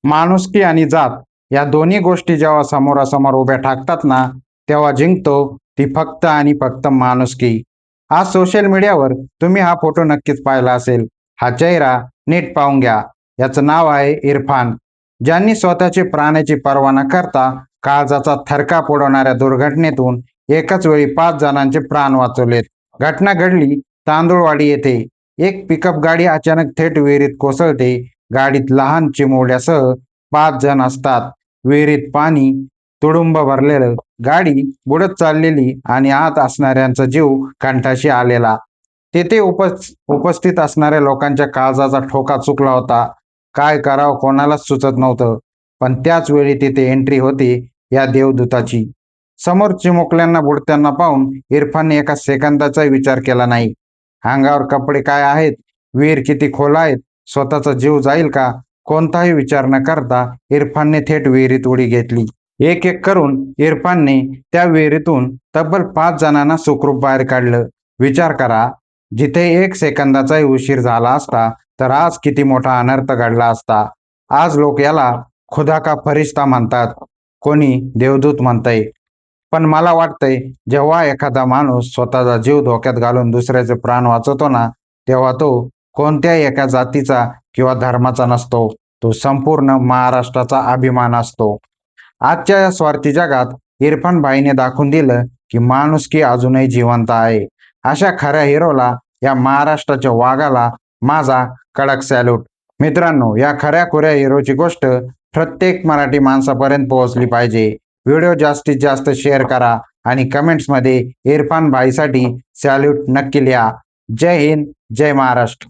माणुसकी आणि जात या दोन्ही गोष्टी जेव्हा समोरासमोर उभ्या ठाकतात ना, तेव्हा जिंकतो ती फक्त आणि फक्त माणुसकी. आज सोशल मीडियावर तुम्ही हा फोटो नक्कीच पाहिला असेल. हा चेहरा नीट पाहून घ्या. याचं नाव आहे इरफान. ज्यांनी स्वतःची प्राणाची पर्वा न करता काळजाचा थरकाप उडवणाऱ्या दुर्घटनेतून एकाच वेळी 5 जणांचे प्राण वाचवलेत. घटना घडली तांदूळवाडी येथे. एक पिकअप गाडी अचानक थेट विहिरीत कोसळते. गाडीत लहान चिमुरड्यासह 5 जण असतात. विहिरीत पाणी तुडुंब भरलेलं, गाडी बुडत चाललेली आणि आत असणाऱ्यांचा जीव कंठाशी आलेला. तेथे उपस्थित असणाऱ्या लोकांच्या काळजाचा ठोका चुकला होता. काय करावं कोणालाच सुचत नव्हतं. पण त्याच वेळी तिथे एंट्री होती या देवदूताची. समोर चिमुकल्यांना बुडताना पाहून इरफानने एका सेकंदाचा विचार केला नाही. अंगावर कपडे काय आहेत, विहीर किती खोल आहेत, स्वतःचा जीव जाईल का, कोणताही विचार न करता इरफानने थेट विहिरीत उडी घेतली. एक एक करून इरफानने त्या विहिरीतून तब्बल 5 जणांना सुखरूप बाहेर काढलं. विचार करा, जिथे 1 सेकंदाचाही उशीर झाला असता तर आज किती मोठा अनर्थ घडला असता. आज लोक याला खुदा का फरिश्ता म्हणतात, कोणी देवदूत म्हणतंय. पण मला वाटतंय जेव्हा एखादा माणूस स्वतःचा जीव धोक्यात घालून दुसऱ्याचे प्राण वाचवतो ना, तेव्हा तो कोणत्याही एका जातीचा किंवा धर्माचा नसतो. तो संपूर्ण महाराष्ट्राचा अभिमान असतो. आजच्या या स्वार्थी जगात इरफान भाईने दाखवून दिलं की माणुसकी अजूनही जिवंत आहे. अशा खऱ्या हिरोला, या महाराष्ट्राच्या वाघाला माझा कडक सॅल्यूट. मित्रांनो, या खऱ्या खुऱ्या हिरोची गोष्ट प्रत्येक मराठी माणसापर्यंत पोहोचली पाहिजे. व्हिडिओ जास्तीत जास्त शेअर करा आणि कमेंट्समध्ये इरफान भाईसाठी सॅल्यूट नक्की लिहा. जय हिंद, जय महाराष्ट्र.